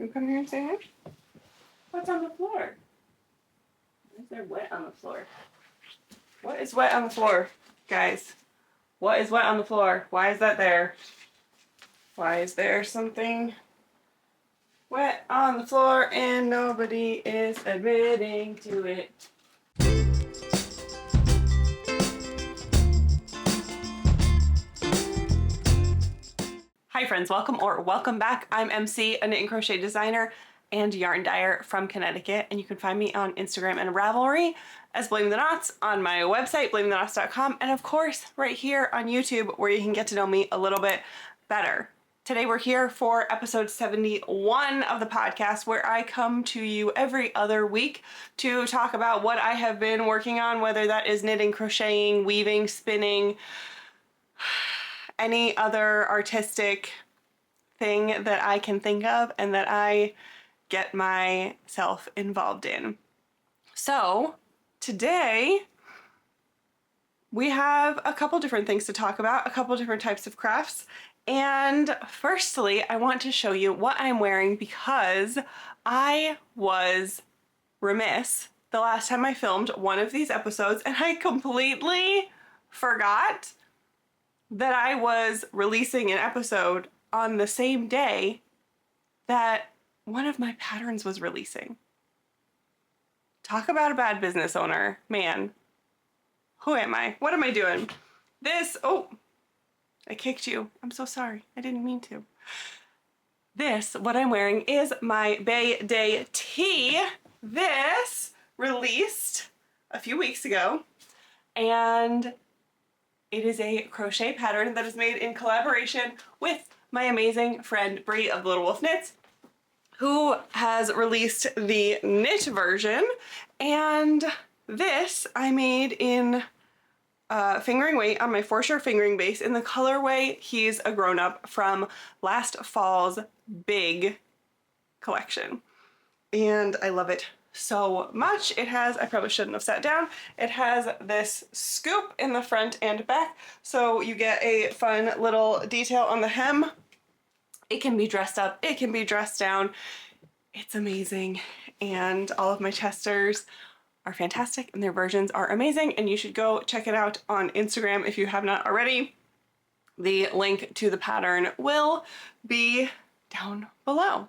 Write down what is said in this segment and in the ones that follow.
You come here and say hi? What's on the floor? Why is there wet on the floor? What is wet on the floor, guys? What is wet on the floor? Why is that there? Why is there something wet on the floor and nobody is admitting to it? Hi friends, welcome back. I'm MC, a knit and crochet designer and yarn dyer from Connecticut, and you can find me on Instagram and Ravelry as Blame the Knots, on my website blametheknots.com, and of course right here on YouTube where you can get to know me a little bit better. Today we're here for episode 71 of the podcast, where I come to you every other week to talk about what I have been working on, whether that is knitting, crocheting, weaving, spinning, any other artistic thing that I can think of and that I get myself involved in. So today we have a couple different things to talk about, a couple different types of crafts. And firstly, I want to show you what I'm wearing because I was remiss the last time I filmed one of these episodes and I completely forgot that I was releasing an episode on the same day that one of my patterns was releasing. Talk about a bad business owner. Man, who am I? What am I doing? Oh, I kicked you. I'm so sorry. I didn't mean to. What I'm wearing is my Bay Day tee. This released a few weeks ago, and it is a crochet pattern that is made in collaboration with my amazing friend Brie of Little Wolf Knits, who has released the knit version. And this I made in fingering weight on my For Sure fingering base in the colorway He's a Grown Up from last fall's big collection. And I love it so much. It has, I probably shouldn't have sat down, it has this scoop in the front and back, so you get a fun little detail on the hem. It can be dressed up, it can be dressed down. It's amazing, and all of my testers are fantastic and their versions are amazing, and you should go check it out on Instagram if you have not already. The link to the pattern will be down below.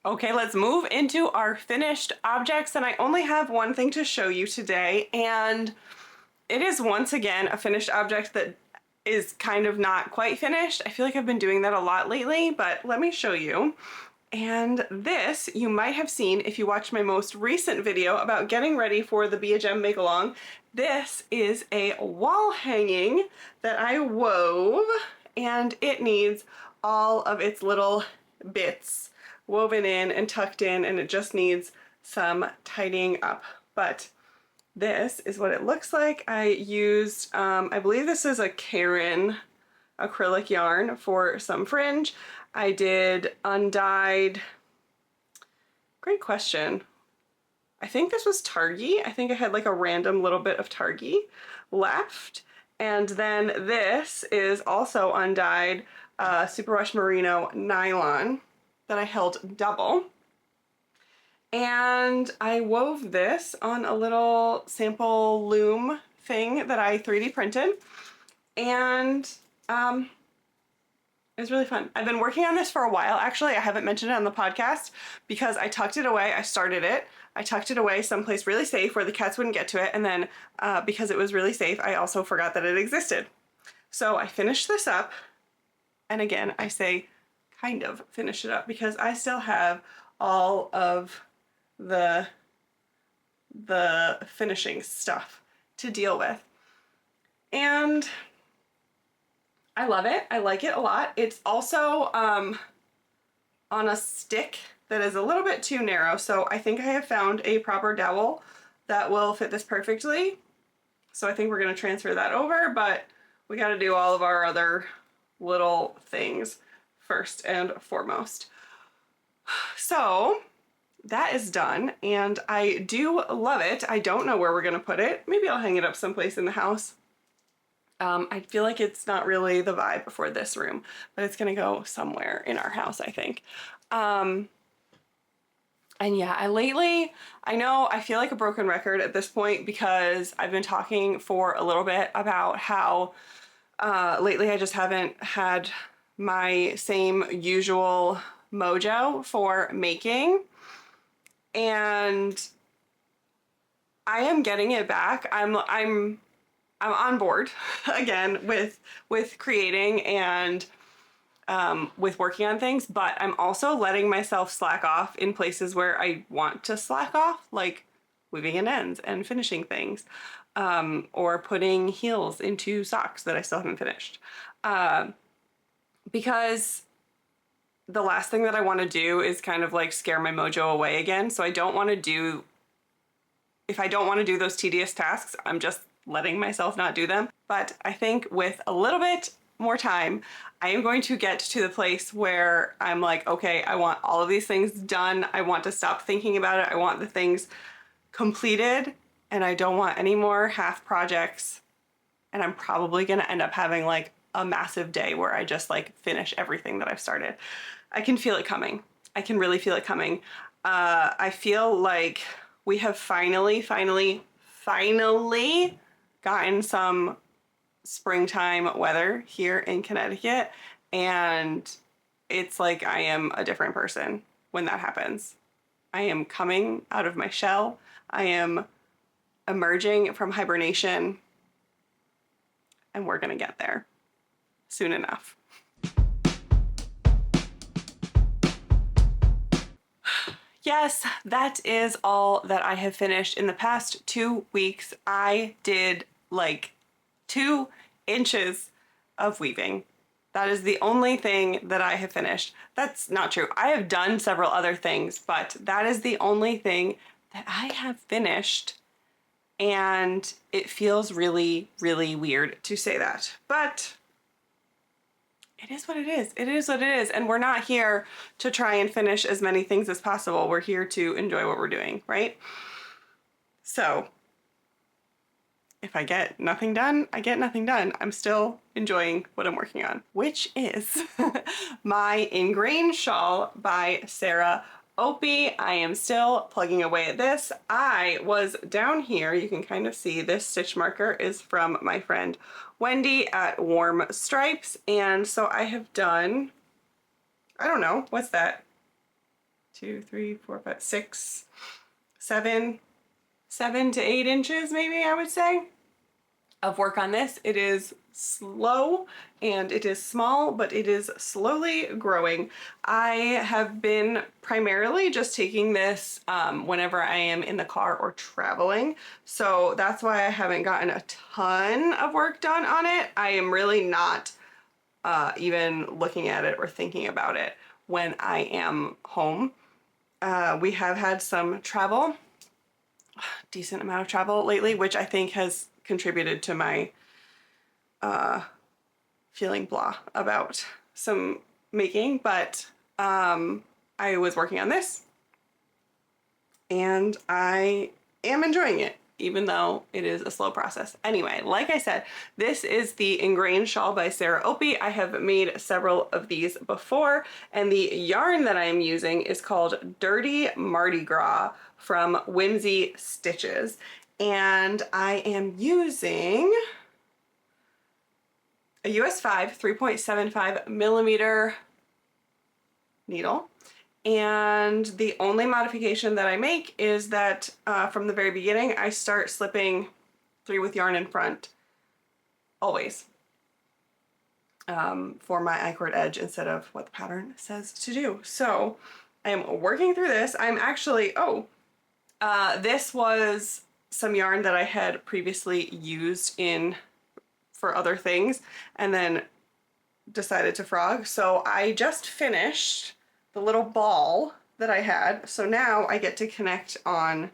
Okay, let's move into our finished objects, and I only have one thing to show you today, and it is once again a finished object that is kind of not quite finished. I feel like I've been doing that a lot lately, but let me show you. And this you might have seen if you watched my most recent video about getting ready for the Be a Gem Make Along. This is a wall hanging that I wove, and it needs all of its little bits woven in and tucked in, and it just needs some tidying up. But this is what it looks like. I used, I believe this is a Karen acrylic yarn for some fringe. I did undyed, great question. I think this was Targhee. I think I had like a random little bit of Targhee left. And then this is also undyed superwash merino nylon that I held double. And I wove this on a little sample loom thing that I 3D printed. And it was really fun. I've been working on this for a while. Actually, I haven't mentioned it on the podcast because I tucked it away. I started it. I tucked it away someplace really safe where the cats wouldn't get to it. And then because it was really safe, I also forgot that it existed. So I finished this up. And again, I say kind of finish it up because I still have all of the finishing stuff to deal with. And I love it. I like it a lot. It's also on a stick that is a little bit too narrow, so I think I have found a proper dowel that will fit this perfectly. So I think we're going to transfer that over, but we got to do all of our other little things first and foremost. So that is done, and I do love it. I don't know where we're going to put it. Maybe I'll hang it up someplace in the house. I feel like it's not really the vibe for this room, but it's gonna go somewhere in our house, I think. And yeah, I know I feel like a broken record at this point because I've been talking for a little bit about how lately I just haven't had my same usual mojo for making, and I am getting it back. I'm on board again with creating and with working on things, but I'm also letting myself slack off in places where I want to slack off, like weaving in ends and finishing things, or putting heels into socks that I still haven't finished. Because the last thing that I want to do is kind of like scare my mojo away again. So I don't want to do, if I don't want to do those tedious tasks, I'm just letting myself not do them. But I think with a little bit more time, I am going to get to the place where I'm like, okay, I want all of these things done. I want to stop thinking about it. I want the things completed, and I don't want any more half projects. And I'm probably going to end up having like a massive day where I just like finish everything that I've started. I can feel it coming. I can really feel it coming. I feel like we have finally gotten some springtime weather here in Connecticut, and it's like I am a different person when that happens. I am coming out of my shell. I am emerging from hibernation, and we're gonna get there soon enough. Yes, that is all that I have finished in the past 2 weeks. I did like 2 inches of weaving. That is the only thing that I have finished. That's not true. I have done several other things, but that is the only thing that I have finished. And it feels really, really weird to say that. But it is what it is. It is what it is. And we're not here to try and finish as many things as possible. We're here to enjoy what we're doing, right? So if I get nothing done, I get nothing done. I'm still enjoying what I'm working on, which is my ingrain shawl by Sarah Opie. I am still plugging away at this. I was down here, you can kind of see this stitch marker is from my friend Wendy at Warm Stripes, and so I have done, I don't know, what's that? 2, 3, 4, 5, 6, 7 to 8 inches maybe, I would say, of work on this. It is slow and it is small, but it is slowly growing. I have been primarily just taking this whenever I am in the car or traveling, so that's why I haven't gotten a ton of work done on it. I am really not even looking at it or thinking about it when I am home. We have had some travel, decent amount of travel lately, which I think has contributed to my feeling blah about some making, but I was working on this and I am enjoying it, even though it is a slow process. Anyway, like I said, this is the Ingrain Shawl by Sarah Opie. I have made several of these before, and the yarn that I am using is called Dirty Mardi Gras from Whimsy Stitches. And I am using a US 5 3.75 millimeter needle. And the only modification that I make is that from the very beginning, I start slipping 3 with yarn in front, always, for my I-cord edge instead of what the pattern says to do. So I am working through this. I'm actually, this was some yarn that I had previously used for other things and then decided to frog. So I just finished the little ball that I had. So now I get to connect on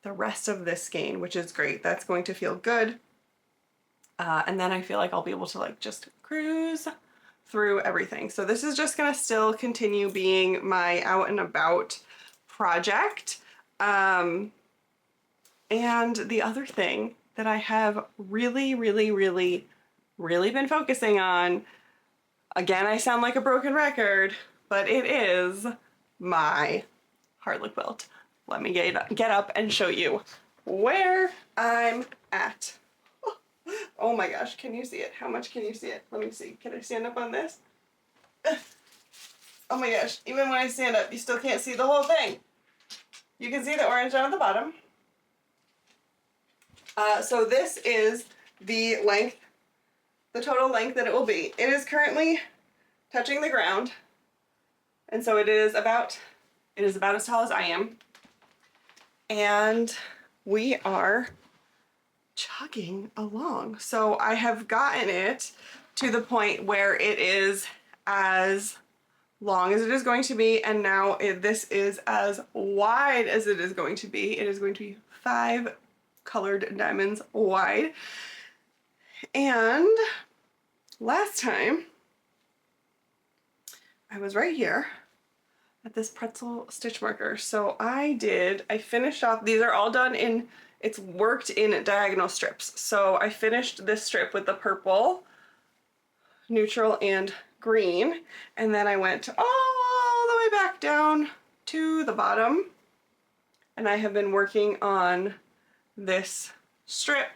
the rest of this skein, which is great. That's going to feel good. And then I feel like I'll be able to like just cruise through everything. So this is just gonna still continue being my out and about project. And the other thing that I have really really been focusing on, again, I sound like a broken record, but it is my Harlequin quilt. Let me get up and show you where I'm at. Oh my gosh, can you see it? How much can you see it? Let me see. Can I stand up on this? Oh my gosh, even when I stand up, you still can't see the whole thing. You can see the orange down at the bottom. So this is the length, the total length that it will be. It is currently touching the ground, and so it is about as tall as I am. And we are chugging along. So I have gotten it to the point where it is as long as it is going to be, and now this is as wide as it is going to be. It is going to be 5 colored diamonds wide. And last time I was right here at this pretzel stitch marker. So I finished off, these are all done in, it's worked in diagonal strips. So I finished this strip with the purple, neutral, and green, and then I went all the way back down to the bottom, and I have been working on this strip.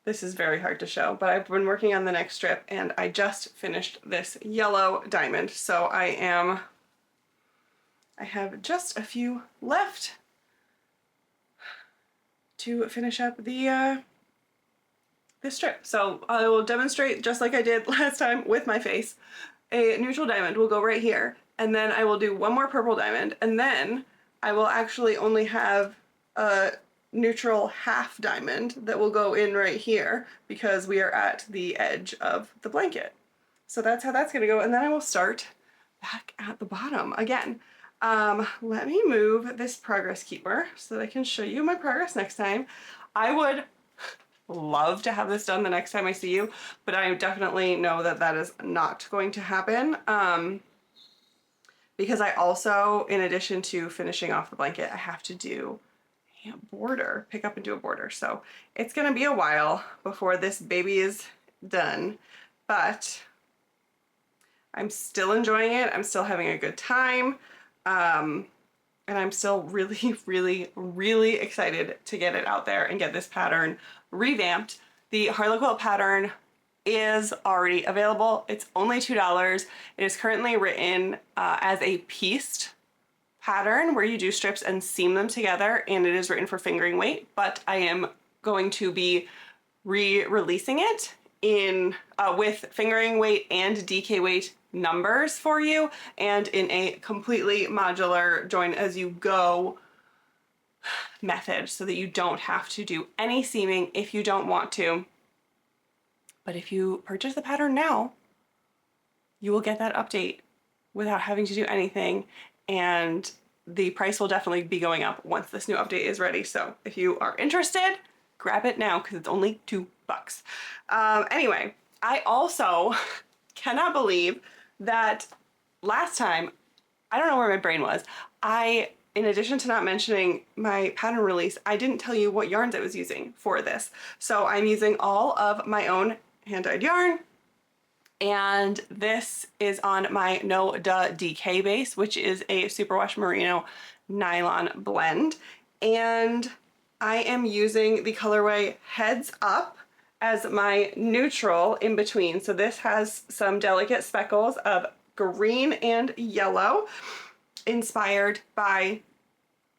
This is very hard to show, but I've been working on the next strip, and I just finished this yellow diamond. So I have just a few left to finish up the this strip. So I will demonstrate just like I did last time with my face. A neutral diamond will go right here, and then I will do one more purple diamond, and then I will actually only have a neutral half diamond that will go in right here because we are at the edge of the blanket. So that's how that's gonna go, and then I will start back at the bottom again. Let me move this progress keeper so that I can show you my progress next time. I would love to have this done the next time I see you, but I definitely know that that is not going to happen, because I also, in addition to finishing off the blanket, I have to do a border, pick up and do a border. So it's gonna be a while before this baby is done, but I'm still enjoying it. I'm still having a good time. And I'm still really, really, really excited to get it out there and get this pattern revamped. The Harlequin quilt pattern is already available. It's only $2. It is currently written as a pieced pattern where you do strips and seam them together, and it is written for fingering weight, but I am going to be re-releasing it in with fingering weight and DK weight numbers for you, and in a completely modular join as you go method, so that you don't have to do any seaming if you don't want to. But if you purchase the pattern now, you will get that update without having to do anything, and the price will definitely be going up once this new update is ready. So if you are interested, grab it now because it's only $2. Anyway, I also cannot believe that last time, I don't know where my brain was, in addition to not mentioning my pattern release, I didn't tell you what yarns I was using for this. So I'm using all of my own hand-dyed yarn, and this is on my No Duh DK base, which is a superwash merino nylon blend, and I am using the colorway Heads Up as my neutral in between. So this has some delicate speckles of green and yellow, inspired by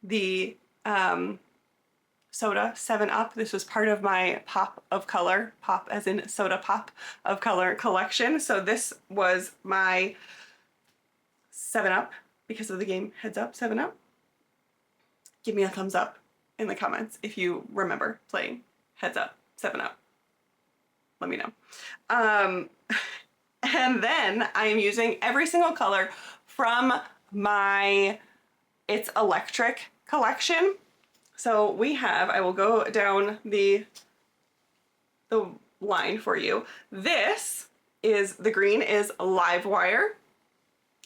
the Soda 7-Up. This was part of my Pop of Color, pop as in soda pop of color collection. So this was my 7-Up because of the game Heads Up 7-Up. Give me a thumbs up in the comments if you remember playing Heads Up 7-Up. Let me know. And then I am using every single color from my It's Electric collection. So we have, I will go down the line for you. This is, the green is Livewire.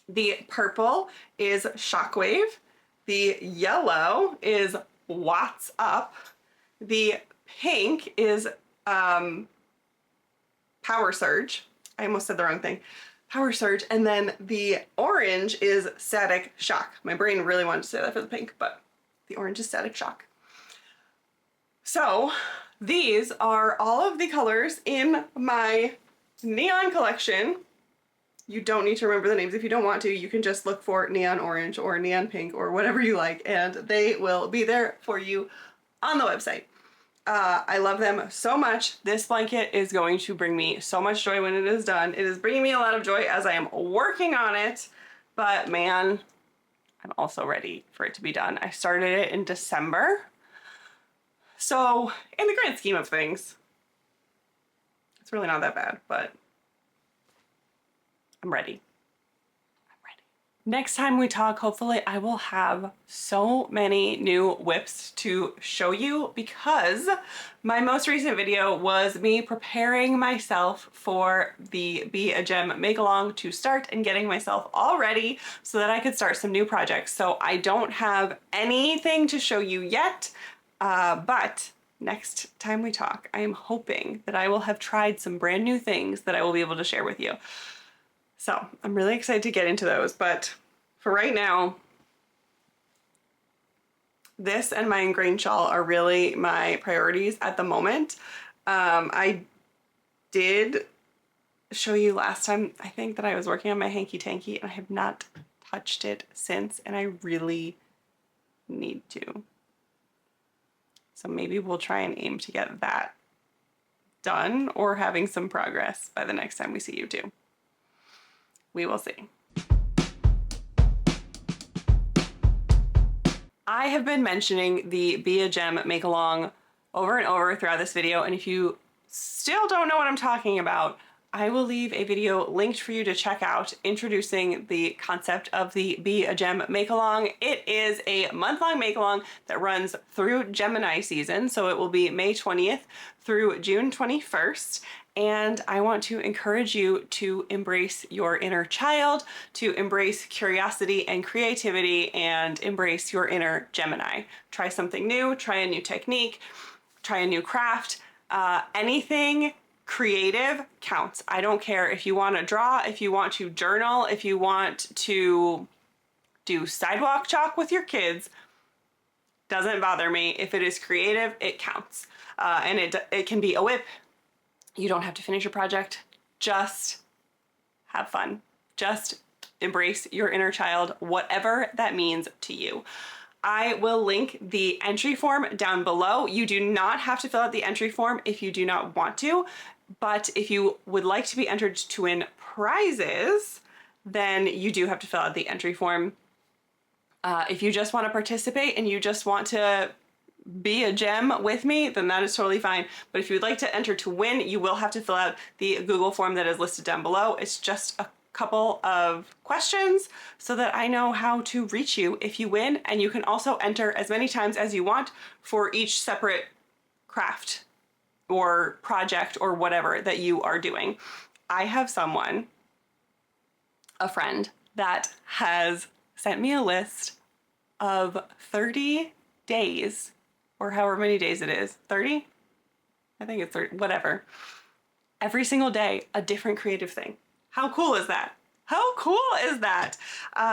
The purple is Shockwave. The yellow is Watts Up. The pink is Power Surge. I almost said the wrong thing. Power Surge, and then the orange is Static Shock. My brain really wanted to say that for the pink, but the orange is Static Shock. So these are all of the colors in my neon collection. You don't need to remember the names if you don't want to. You can just look for neon orange or neon pink or whatever you like, and they will be there for you on the website. I love them so much. This blanket is going to bring me so much joy when it is done. It is bringing me a lot of joy as I am working on it, but man, I'm also ready for it to be done. I started it in December. So in the grand scheme of things, it's really not that bad, but I'm ready. Next time we talk, hopefully I will have so many new whips to show you, because my most recent video was me preparing myself for the Be a Gem make-along to start and getting myself all ready so that I could start some new projects. So I don't have anything to show you yet, but next time we talk, I am hoping that I will have tried some brand new things that I will be able to share with you. So I'm really excited to get into those, but for right now, this and my ingrained shawl are really my priorities at the moment. I did show you last time, I think, that I was working on my hanky-tanky, and I have not touched it since, and I really need to. So maybe we'll try and aim to get that done or having some progress by the next time we see you too. We will see. I have been mentioning the Be a Gem make-along over and over throughout this video, and if you still don't know what I'm talking about, I will leave a video linked for you to check out introducing the concept of the Be a Gem make-along. It is a month-long make-along that runs through Gemini season, so it will be May 20th through June 21st. And I want to encourage you to embrace your inner child, to embrace curiosity and creativity, and embrace your inner Gemini. Try something new, try a new technique, try a new craft. Anything creative counts. I don't care if you want to draw, if you want to journal, if you want to do sidewalk chalk with your kids. Doesn't bother me. If it is creative, it counts. And it can be a whip. You don't have to finish your project. Just have fun. Just embrace your inner child, whatever that means to you. I will link the entry form down below. You do not have to fill out the entry form if you do not want to, but if you would like to be entered to win prizes, then you do have to fill out the entry form. If you just want to participate and you just want to be a gem with me, then that is totally fine. But if you would like to enter to win, you will have to fill out the Google form that is listed down below. It's just a couple of questions so that I know how to reach you if you win, and you can also enter as many times as you want for each separate craft or project or whatever that you are doing. I have someone, a friend, that has sent me a list of 30 days, or however many days it is, 30? I think it's 30, whatever. Every single day, a different creative thing. How cool is that? How cool is that?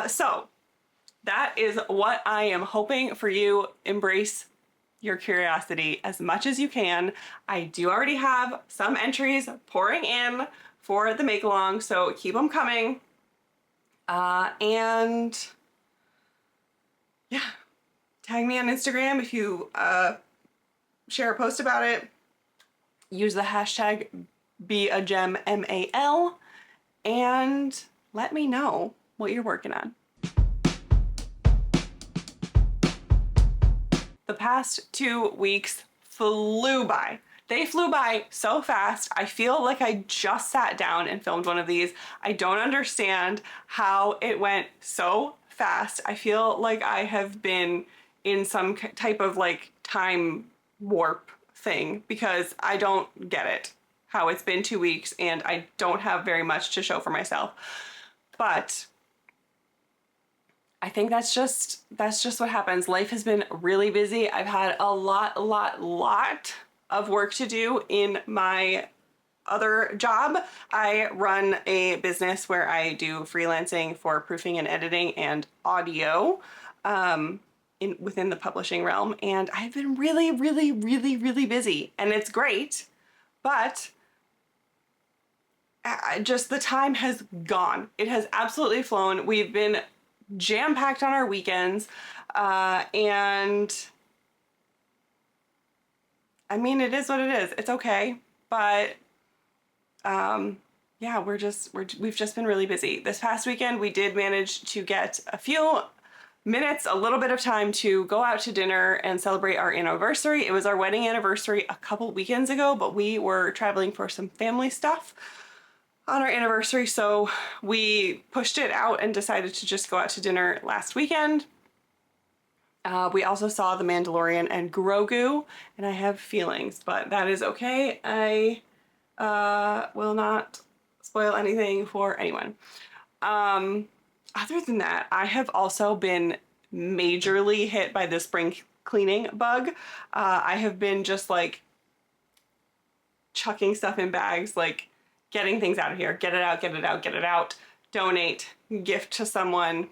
So that is what I am hoping for you. Embrace your curiosity as much as you can. I do already have some entries pouring in for the make-along, so keep them coming. And yeah. Tag me on Instagram if you share a post about it. Use the hashtag BeAGemMAL and let me know what you're working on. The past 2 weeks flew by. They flew by so fast. I feel like I just sat down and filmed one of these. I don't understand how it went so fast. I feel like I have been in some type of like time warp thing, because I don't get it, how it's been 2 weeks and I don't have very much to show for myself. But I think that's just what happens. Life has been really busy. I've had a lot of work to do in my other job. I run a business where I do freelancing for proofing and editing and audio within the publishing realm, and I've been really, really, really, really busy, and it's great, but just the time has gone. It has absolutely flown. We've been jam-packed on our weekends, and I mean, it is what it is. It's okay, but yeah, we've just been really busy. This past weekend, we did manage to get a few minutes, a little bit of time to go out to dinner and celebrate our anniversary. It was our wedding anniversary a couple weekends ago, but we were traveling for some family stuff on our anniversary, so we pushed it out and decided to just go out to dinner last weekend. We also saw The Mandalorian and Grogu, and I have feelings, but that is okay. I will not spoil anything for anyone. Other than that, I have also been majorly hit by the spring cleaning bug. I have been just like chucking stuff in bags, like getting things out of here, get it out, get it out, get it out, donate, gift to someone,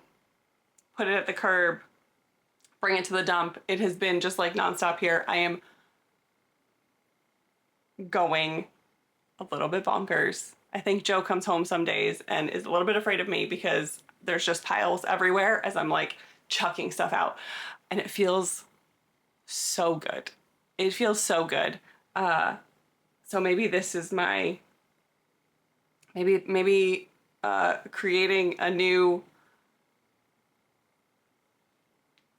put it at the curb, bring it to the dump. It has been just like nonstop here. I am going a little bit bonkers. I think Joe comes home some days and is a little bit afraid of me because there's just piles everywhere as I'm like chucking stuff out, and it feels so good. It feels so good. So maybe this is my, maybe creating a new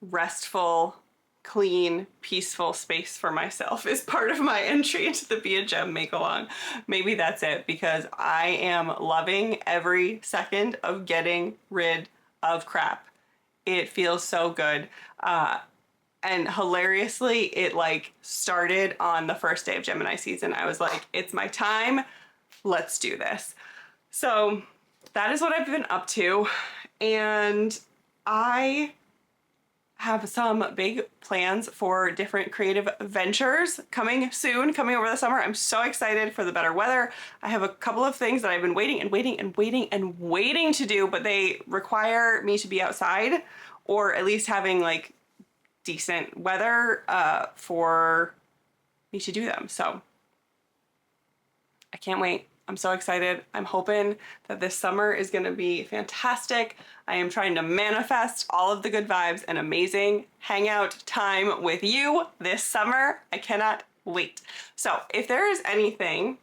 restful, clean, peaceful space for myself is part of my entry into the Be a Gem make-along. Maybe that's it, because I am loving every second of getting rid of crap. It feels so good. And hilariously, it like started on the first day of Gemini season. I was like, it's my time, let's do this. So that is what I've been up to, and I have some big plans for different creative ventures coming soon, coming over the summer. I'm so excited for the better weather. I have a couple of things that I've been waiting to do, but they require me to be outside, or at least having like decent weather for me to do them. So I can't wait. I'm so excited. I'm hoping that this summer is gonna be fantastic. I am trying to manifest all of the good vibes and amazing hangout time with you this summer. I cannot wait. So if there is anything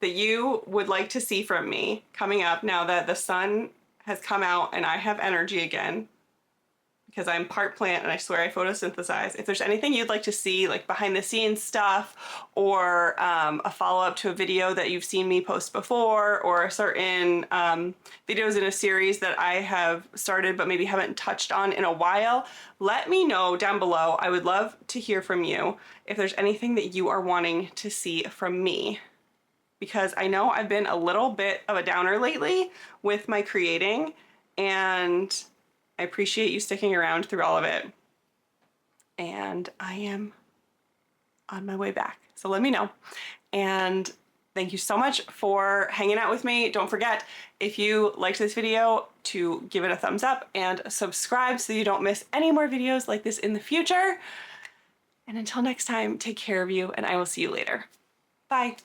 that you would like to see from me coming up now that the sun has come out and I have energy again, because I'm part plant and I swear I photosynthesize. If there's anything you'd like to see, like behind the scenes stuff, or a follow-up to a video that you've seen me post before, or certain videos in a series that I have started but maybe haven't touched on in a while, let me know down below. I would love to hear from you if there's anything that you are wanting to see from me, because I know I've been a little bit of a downer lately with my creating, and I appreciate you sticking around through all of it. And I am on my way back. So let me know. And thank you so much for hanging out with me. Don't forget, if you liked this video, to give it a thumbs up and subscribe so you don't miss any more videos like this in the future. And until next time, take care of you, and I will see you later. Bye.